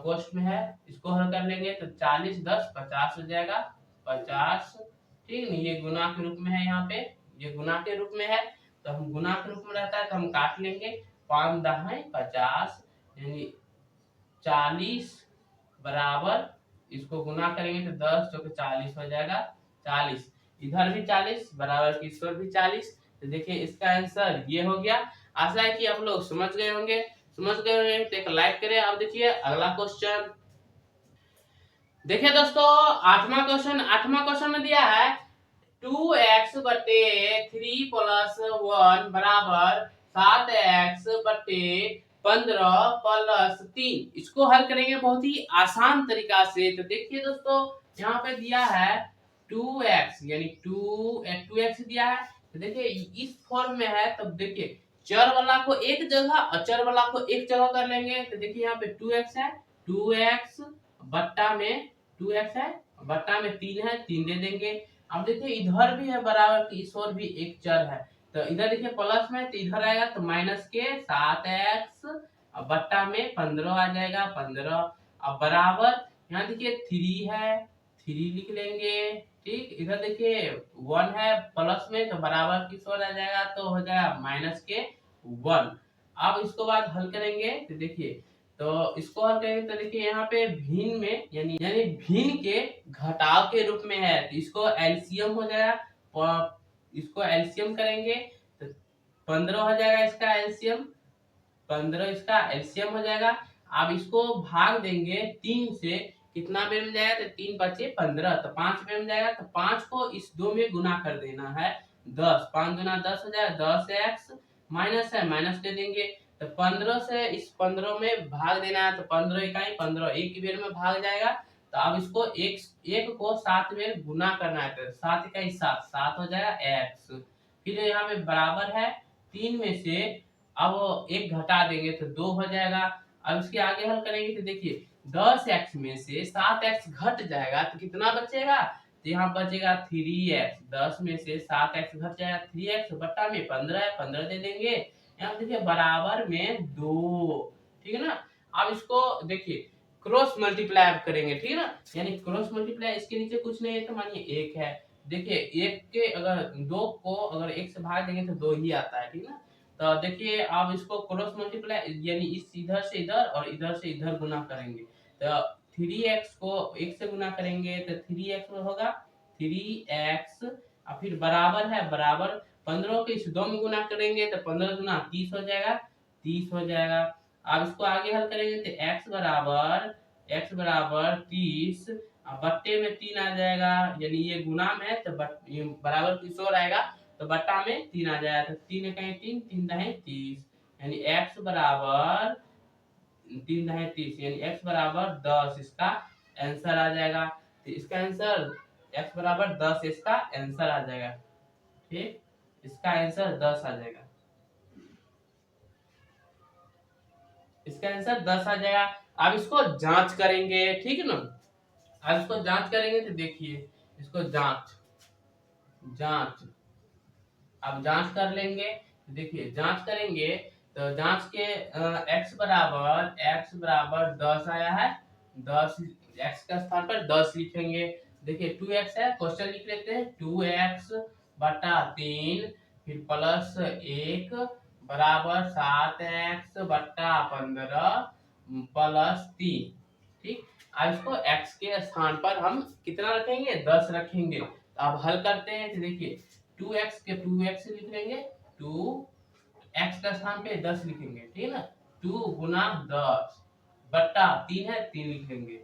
A: कोष्ट में है, इसको हल कर लेंगे तो 40 10 50 हो जाएगा, 50, ठीक है। ये गुना के रूप में है, यहाँ पे ये गुना के रूप में है, तो हम गुना के रूप में रहता है तो हम काट लेंगे, 5 दहाई 50, यानी 40 बराबर, इसको गुना करेंगे तो 10 चौके 40 हो जाएगा, 40 इधर भी 40 बराबर की इस पर भी 40। तो देखिए इसका आंसर ये हो गया। आशा है कि आप लोग समझ गए होंगे, समझ गए होंगे तो एक लाइक करें। अब देखिए अगला क्वेश्चन, देखिए दोस्तों आठवां क्वेश्चन में दिया है 2x बटे 3 प्लस 1 बराबर 7x बटे 15 प्लस 3। इसको हल करेंगे बहुत ही आसान तरीका से। तो देखिए दोस्तों यहाँ पे दिया है 2x, यानी 2x दिया है, तो देखिए इस फॉर्म में है, तब देखिए चर वाला को एक जगह अचर वाला को एक जगह कर लेंगे। तो देखिए यहाँ पे 2x है, 2x बट्टा में 2x है, बट्टा में 3 है, 3 दे देंगे। अब देखिए इधर भी है बराबर की, इस ओर भी एक चर है, तो इधर देखिए प्लस में, तो इधर आएगा तो माइनस के 7x बट्टा में 15 आ जाएगा, 15। अब बराबर यहाँ देखिए 3 है, 3 लिख लेंगे, ठीक। इधर देखिए 1 है प्लस में, तो बराबर किस ओर आ जाएगा, तो हो जाएगा माइनस के 1। अब इसको बाद हल करेंगे तो देखिए, तो इसको हल करेंगे तो देखिए यहाँ पे भिन्न में, यानी भिन्न के घटाव के रूप में है, तो इसको एलसीएम हो जाएगा, इसको एलसीएम करेंगे तो 15 हो जाएगा इसका एलसीएम, 15 इसका एलसीएम हो जाएगा। अब इसको भाग देंगे 3 से, कितना बेर में जाएगा, तो 3 बचे 15, तो 5 बेर में जाएगा, तो 5 को इस 2 में गुना कर देना है, 10, 5 गुना 10 हो जाएगा, 10x माइनस है, माइनस दे देंगे, तो 15 से इस 15 में भाग देना है, तो 15 इकाई 15 एक बेर में भाग जाएगा। तो अब इसको एक को 7 बेर गुना करना है, तो 7 इकाई 7, 7 हो जाएगा x। फिर यहाँ पे बराबर है 3 में से अब एक घटा देंगे तो 2 हो जाएगा। अब इसके आगे हल करेंगे तो देखिए 10x में से 7x घट जाएगा तो कितना बचेगा, तो यहाँ बचेगा 3x, 10 में से 7x घट जाएगा, 3x बट्टा में 15 है, 15 दे देंगे, यहाँ देखिए बराबर में 2, ठीक है ना। अब इसको देखिए क्रॉस मल्टीप्लाई करेंगे, ठीक है ना, यानी क्रॉस मल्टीप्लाई, इसके नीचे कुछ नहीं है तो मानिए 1 है, देखिए 1 के अगर 2 को अगर 1 से भाग देंगे तो 2 ही आता है, ठीक है ना। तो देखिए आप इसको क्रॉस मल्टीप्लाई, यानी इस इधर से इधर और इधर से इधर गुना करेंगे, तो 3x को 1 से गुना करेंगे तो 3x में होगा 3x, और फिर बराबर है, बराबर 15 को इस 2 में गुना करेंगे तो 15 गुना 30 हो जाएगा, 30 हो जाएगा। अब इसको आगे हल करेंगे तो x बराबर 30 बट्टे में 3 आ जाएगा, यानी ये गुना में है तो बराबर किस ओर आएगा, तो बट्टा में 3 आ जाएगा, तो 3 कहीं 3, 3 दहें 30, यानी x बराबर 3 दहें 30, यानी x बराबर 10 इसका आंसर आ जाएगा। तो इसका आंसर x बराबर 10 इसका आंसर आ जाएगा, ठीक, इसका आंसर 10 आ जाएगा, इसका आंसर 10 आ जाएगा। अब इसको जांच करेंगे, ठीक है ना। अब इसको जांच करेंगे तो देखिए इसको जांच जांच अब जांच कर लेंगे, देखिए जांच करेंगे तो जांच के x बराबर 10 आया है, 10 x का स्थान पर 10 लिखेंगे। देखिए 2x है, क्वेश्चन लिख लेते हैं, 2x बटा 3 फिर प्लस 1 बराबर 7x बटा 15 प्लस 3, ठीक। अब इसको x के स्थान पर हम कितना रखेंगे, 10 रखेंगे। तो अब हल करते हैं तो देखिए 2x के 2x लिख लेंगे, 2 x का स्थान पे 10 लिखेंगे, ठीक है ना। 2 गुना 10 बट्टा 3 है 3 लिख लेंगे,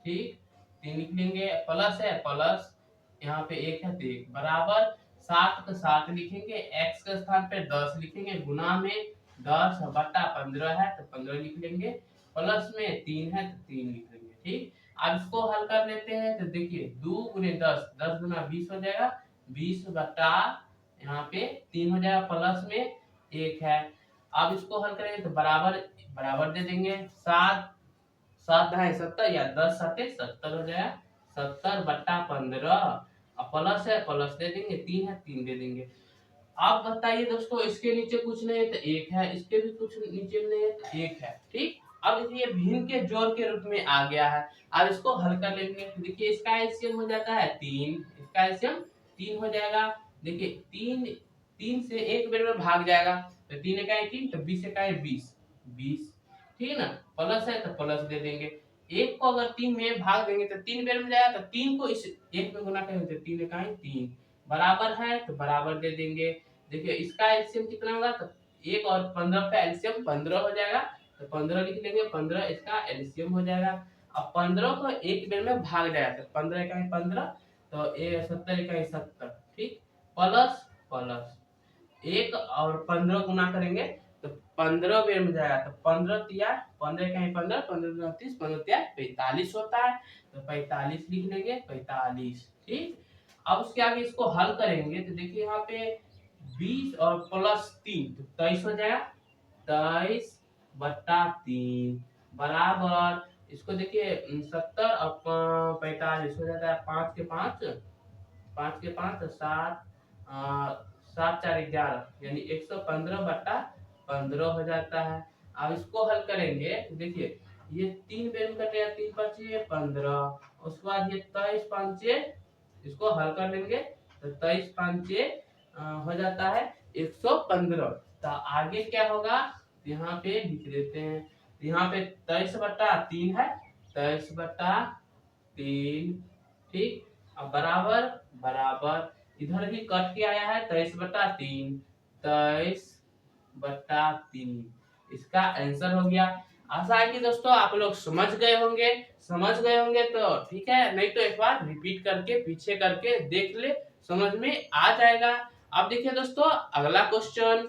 A: ठीक 3 लिख लेंगे, प्लस है प्लस यहाँ पे 1 है तो 1 बराबर 7 का 7 लिखेंगे, x के स्थान पे 10 लिखेंगे, गुना में 10 बट्टा 15 है तो 15 लिख लेंगे, प्लस में 3 है तो 3 लिख लेंगे, ठीक। अब इसको हल कर लेते हैं तो देखिए 2 गुने 10 10 गुना 20 हो जाएगा, 20 बटा यहाँ पे 3 हो जाएगा, प्लस में 1 है। अब इसको हल करेंगे तो बराबर बराबर दे देंगे, 7 7 ढाई 70 या 10 7 70 हो जाएगा, 70 बट्टा 15 अब प्लस है प्लस दे देंगे, 3 है 3 दे देंगे। आप बताइए दोस्तों, इसके नीचे कुछ नहीं है तो 1 है, इसके भी कुछ नीचे नहीं है तो 1 है, ठीक। अब ये भिन्न के जोड़ के रूप में आ गया है। अब इसको हल कर लेंगे, देखिए इसका एलसीएम हो जाता है 3, इसका एलसीएम 3 हो जाएगा। देखिए 3 3 से एक बेर में भाग जाएगा तो 3 इकाई 3 तो 20 इकाई 20 20, ठीक है ना। प्लस है तो प्लस दे देंगे, एक को अगर 3 में भाग देंगे तो 3 बेर में जाएगा, तो 3 को इस एक में गुना करेंगे तो 3 इकाई 3 बराबर है तो बराबर दे देंगे। देखिए इसका एलसीएम कितना होगा तो 1 और 15 का एलसीएम 15 हो जाएगा तो 15 लिख लेंगे, 15 इसका एलसीएम हो जाएगा। अब 15 को एक बेर में भाग जाएगा तो 15 इकाई 15 तो 70 इकाई 70, ठीक प्लस प्लस 1 और 15 गुना करेंगे तो 15 बेर में जाएगा तो 15 तिया 15 इकाई 15 15 दूना 30 15 तिया 45 होता है तो 45 लिख लेंगे 45, ठीक। अब उसके आगे इसको हल करेंगे तो देखिए यहाँ पे 20 और प्लस 3 तो 23 हो जाएगा, 23 बट्टा 3 बराबर इसको देखिए 70 और 45 हो जाता है, 5 के 5 5 के 5 7 7 4 11 यानी 115 बट्टा 15 हो जाता है। अब इसको हल करेंगे तो देखिए ये 3 बेर में कटेगा, 3 5 15, उसके बाद ये 23 5 इसको हल कर लेंगे तो 23 5 हो जाता है 115। तो आगे क्या होगा यहाँ पे लिख देते हैं, यहाँ पे 23 बट्टा 3 है, 23 बट्टा 3, ठीक। अब बराबर बराबर इधर भी कट के आया है 23 बट्टा 3, 23 बट्टा 3 इसका आंसर हो गया। आशा है कि दोस्तों आप लोग समझ गए होंगे तो ठीक है, नहीं तो एक बार रिपीट करके पीछे करके देख ले, समझ में आ जाएगा। अब देखिए दोस्तों अगला क्वेश्चन,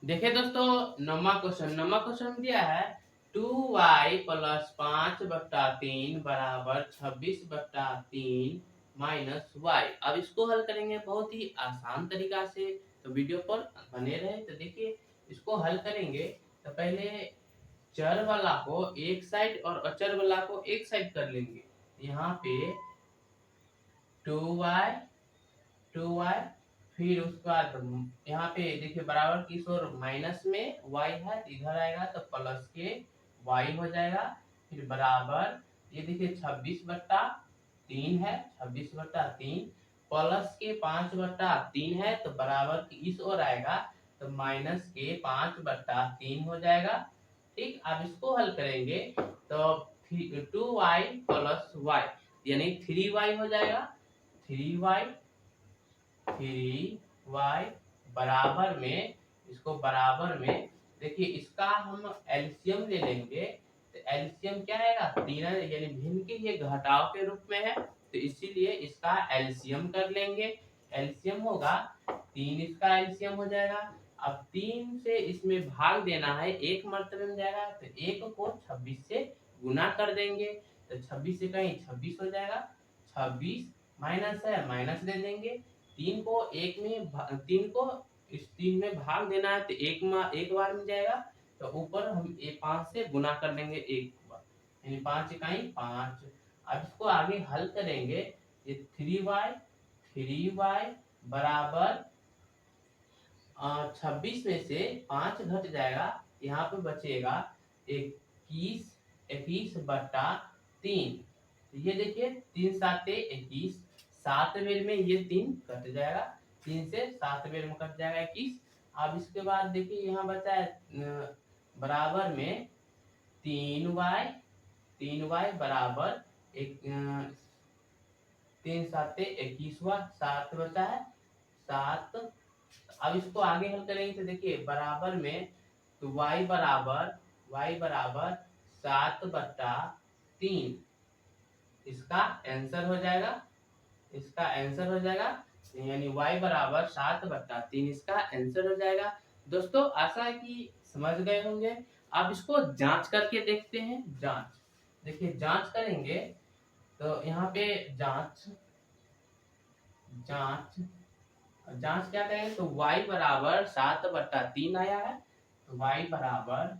A: देखिए दोस्तों नौवां क्वेश्चन दिया है 2y प्लस 5 बट्टा 3 बराबर 26 बट्टा 3 माइनस y। अब इसको हल करेंगे बहुत ही आसान तरीका से, तो वीडियो पर बने रहे। तो देखिए इसको हल करेंगे तो पहले चर वाला को एक साइड और अचर वाला को एक साइड कर लेंगे। यहाँ पे 2y फिर उसके बाद यहाँ पे देखिए बराबर की ओर माइनस में y है, इधर आएगा तो प्लस के y हो जाएगा, फिर बराबर ये देखिए 26 बट्टा 3 है, 26 बट्टा 3 प्लस के 5 बट्टा 3 है तो बराबर की इस ओर आएगा तो माइनस के 5 बट्टा 3 हो जाएगा, ठीक। अब इसको हल करेंगे तो 2y प्लस y यानी 3y हो जाएगा, 3y बराबर में इसको बराबर में देखिए इसका हम एलसीएम ले लेंगे तो एलसीएम क्या आएगा 3 यानी भिन्न के ये घटाव के रूप में है तो इसीलिए इसका एलसीएम कर लेंगे। एलसीएम होगा 3, इसका एलसीएम हो जाएगा। अब 3 से इसमें भाग देना है, एक मर्तबे में जाएगा तो 1 को 26 से गुना कर देंगे तो 26 से कहीं 26 हो जाएगा, 26 माइनस है माइनस दे देंगे, 3 को 3 को इस 3 में भाग देना है तो एक बार में जाएगा तो ऊपर हम 5 से गुना कर देंगे एक बार, यानी 5 इकाई 5। अब इसको आगे हल करेंगे, ये 3y बराबर 26 में से 5 घट जाएगा, यहाँ पे बचेगा 21 बट्टा 3। ये देखिए 3 7 21, 7 बेर में ये 3 कट जाएगा, 3 से 7 बेर में कट जाएगा 21। अब इसके बाद देखिए यहाँ बचा है बराबर में 3y बराबर 3 7 21 हुआ, 7 बचा है 7 अब इसको आगे हल करेंगे तो देखिए बराबर में, तो y बराबर 7/3 इसका आंसर हो जाएगा, इसका आंसर हो जाएगा, यानी y बराबर 7/3 इसका आंसर हो जाएगा। दोस्तों आशा है कि समझ गए होंगे। अब इसको जांच करके देखते हैं। जांच, देखिए जांच करेंगे तो यहाँ पे जांच जांच जांच क्या करेंगे, तो y बराबर 7/3 आया है, तो y बराबर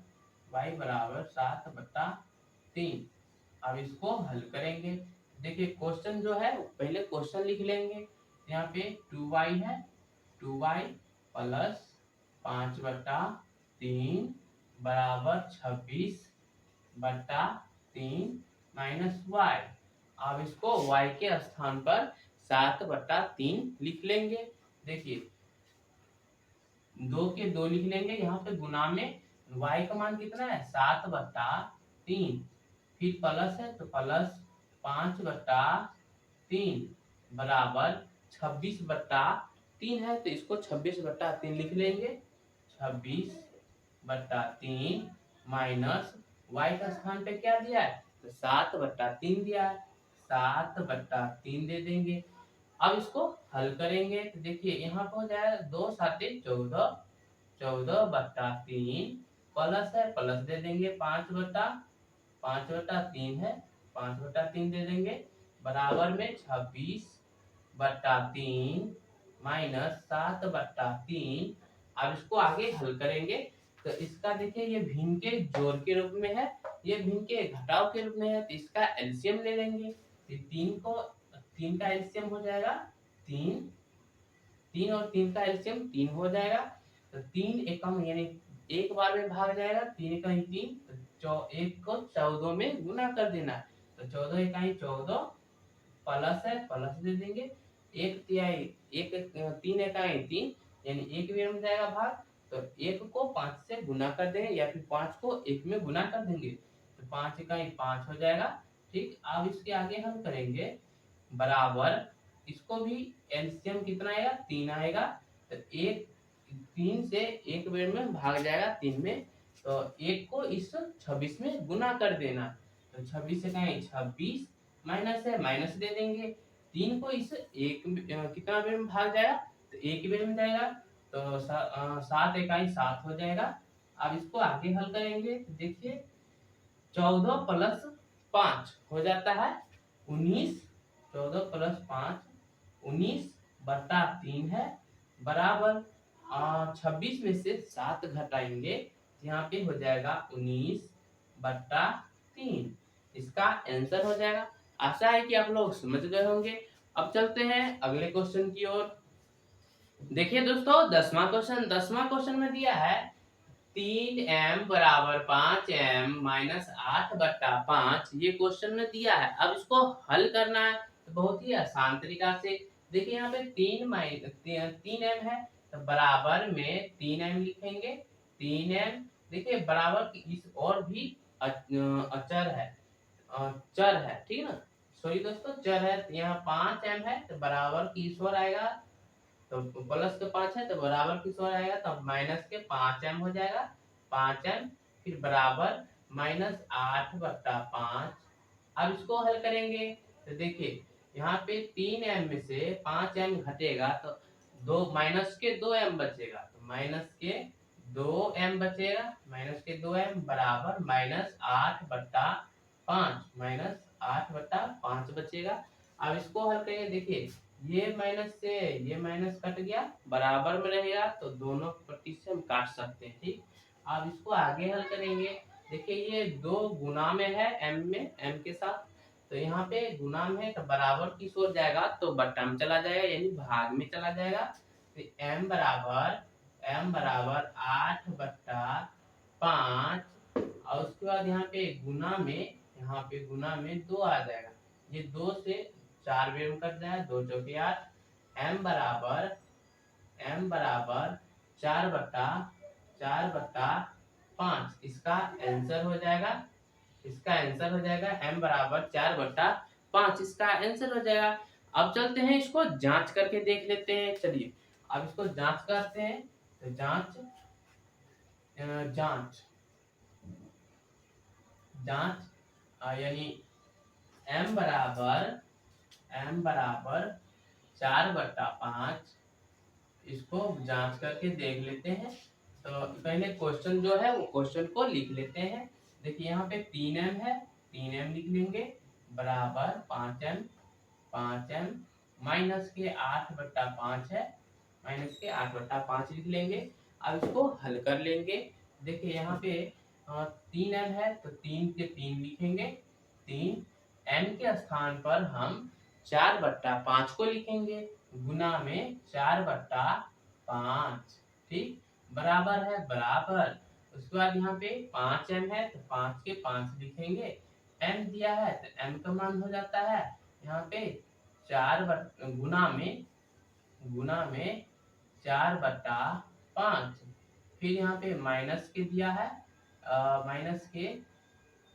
A: 7/3। अब इसको हल करेंगे। देखिए क्वेश्चन जो है पहले क्वेश्चन लिख लेंगे। यहाँ पे 2y है, 2y प्लस 5/3 बराबर 26/3 माइनस y। अब इसको y के स्थान पर 7/3 लिख लेंगे। देखिए 2 के 2 लिख लेंगे, यहाँ पे गुना में y का मान कितना है 7/3, फिर प्लस है तो प्लस 5/3 बराबर 26/3 है, तो इसको 26/3 लिख लेंगे। 26/3 माइनस y का स्थान पे क्या दिया है, तो 7/3 दिया है, 7/3 दे देंगे। अब इसको हल करेंगे तो देखिए यहाँ पर हो जाएगा 2 7 14, 14/3 प्लस है, प्लस दे देंगे 5/3 है, 5/3 दे देंगे, बराबर में 26/3 माइनस 7/3। अब इसको आगे हल करेंगे तो इसका देखिए ये भिन्न के जोड़ के रूप में है, ये भिन्न के घटाव के रूप में है, तो इसका एलसीएम ले लेंगे। तो 3 का एलसीएम हो जाएगा 3, 3 और 3 का एलसीएम 3 हो जाएगा, तो 3 एकम यानी एक बार में भाग जाएगा, 3 इकाई 3, तो 1 को 14 में गुना कर देना, तो 14 इकाई 14 प्लस है, प्लस दे देंगे, 1 तिहाई 1, 3 इकाई 3 यानी 1 में जाएगा भाग, तो 1 को 5 से गुना कर देंगे या फिर 5 को 1 में गुना कर देंगे, तो 5 इकाई 5 हो जाएगा। ठीक, अब इसके आगे हम करेंगे बराबर, इसको भी एलसीएम कितना आएगा 3 आएगा, तो 3 से 1 बेर में भाग जाएगा 3 में, तो 1 को इस 26 में गुना कर देना, तो 26 से कहें 26 माइनस है, माइनस दे देंगे, 3 को इस 1 कितना बेर में भाग जाएगा, तो 1 बेर में जाएगा, तो 7 इकाई 7 हो जाएगा। अब इसको आगे हल करेंगे तो देखिए 14 प्लस 5 हो जाता है 19, 14 प्लस 5 19/3 है, बराबर 26 में से 7 घटाएंगे, यहाँ पे हो जाएगा 19/3, इसका आंसर हो जाएगा। आशा है कि आप लोग समझ गए होंगे। अब चलते हैं अगले क्वेश्चन की ओर। देखिए दोस्तों 10वां क्वेश्चन में दिया है 3m बराबर 5m माइनस 8/5, ये क्वेश्चन में दिया है। अब इसको हल करना है तो बहुत ही आसान तरीका से। देखिए यहाँ पे 3m है, तो बराबर में 3m लिखेंगे, 3m देखिए बराबर की इस और भी अचर है, चर है, ठीक है ना, सॉरी दोस्तों चर है, यहाँ 5m है तो बराबर की इस ओर आएगा, तो प्लस के 5 है तो बराबर किस ओर आएगा, तो माइनस के 5m हो जाएगा, 5m फिर बराबर माइनस 8/5। अब इसको हल करेंगे तो देखिए यहाँ पे 3m में से 5m घटेगा तो माइनस के 2m बचेगा, तो माइनस के 2m बचेगा, माइनस के 2m बराबर माइनस 8/5 बचेगा। अब इसको हल करेंगे, देखिए ये माइनस से ये माइनस कट गया, बराबर में रहेगा, तो दोनों पट्टी से हम काट सकते हैं। ठीक, अब इसको आगे हल करेंगे। देखिए ये 2 गुना में है m के साथ, तो यहाँ पे गुना में है तो बराबर किस ओर जाएगा, तो बट्टा में चला जाएगा यानी भाग में चला जाएगा, तो m बराबर 8/5, और उसके बाद यहाँ पे गुना में 2 आ जाएगा, ये 2 से 4 बेर में कट जाएगा, 2 चौके 8, m बराबर 4/5, इसका आंसर हो जाएगा, m बराबर 4/5, इसका आंसर हो जाएगा। अब चलते हैं इसको जांच करके देख लेते हैं। चलिए अब इसको जांच करते हैं। तो जांच जांच जांच यानी m बराबर 4/5, इसको जांच करके देख लेते हैं। तो पहले क्वेश्चन जो है वो क्वेश्चन को लिख लेते हैं। देखिए यहाँ पे 3m है, 3m लिख लेंगे बराबर 5m माइनस के 8/5 है, माइनस के 8/5 लिख लेंगे। अब इसको हल कर लेंगे। देखिए यहाँ पे 3m है तो 3 के 3 लिखेंगे, 3 m के स्थान पर हम 4/5 को लिखेंगे, गुना में 4/5, ठीक, बराबर है बराबर। उसके बाद यहाँ पे 5m है तो 5 के 5 लिखेंगे, m दिया है तो m का मान हो जाता है यहाँ पे 4 गुना में 4/5। फिर यहाँ पे माइनस के दिया है, माइनस के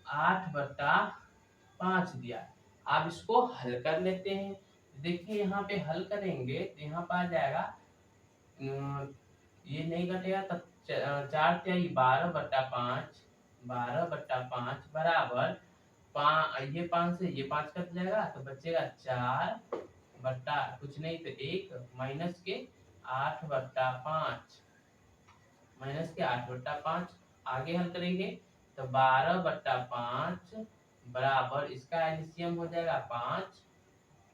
A: 8/5 दिया है। आप इसको हल कर लेते हैं। देखिए यहाँ पे हल करेंगे तो यहाँ पर आ जाएगा, ये नहीं घटेगा तब 4 तिहाई 12/5, 12/5 बराबर ये 5 से ये 5 कट जाएगा तो बचेगा 4 बट्टा कुछ नहीं तो 1 माइनस के 8/5, माइनस के 8/5। आगे हल करेंगे तो 12/5 बराबर इसका एलसीएम हो जाएगा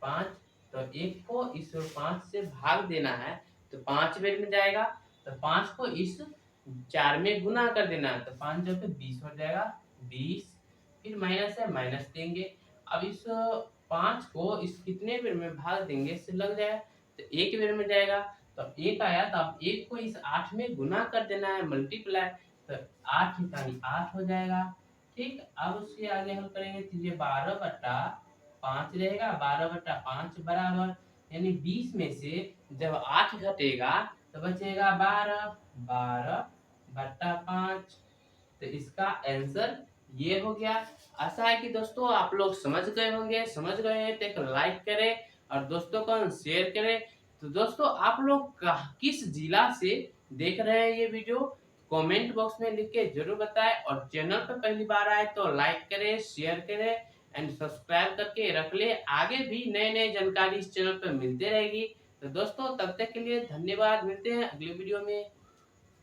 A: 5, तो 1 को इस 5 से भाग देना है तो 5 बेर में जाएगा, तो 5 को इस 4 में गुना कर देना है तो 5 जो 20 हो जाएगा, 20। फिर माइनस है, माइनस देंगे। अब इस 5 को इस कितने बेर में भाग देंगे इससे लग जाएगा तो 1 बेर में जाएगा। तो 1 आया तो अब 1 को इस 8 में गुना कर देना है, मल्टीप्लाई, तो 8 इकाई 8 हो जाएगा, ठीक। अब उससे आगे हल करेंगे तो ये 12/5 रहेगा, 12/5 बराबर यानी 20 में से जब 8 घटेगा तो बचेगा 12/5। तो इसका आंसर ये हो गया। आशा है कि दोस्तों आप लोग समझ गए होंगे। समझ गए हैं तो एक लाइक करें और दोस्तों को शेयर करें। तो दोस्तों आप लोग किस जिला से देख रहे हैं ये वीडियो, कमेंट बॉक्स में लिख के जरूर बताएं। और चैनल पर पहली बार आए तो लाइक करें, शेयर करें एंड सब्सक्राइब करके रख ले। आगे भी नए नए जानकारी इस चैनल पर मिलते रहेगी। तो दोस्तों तब तक के लिए धन्यवाद, मिलते हैं अगले वीडियो में।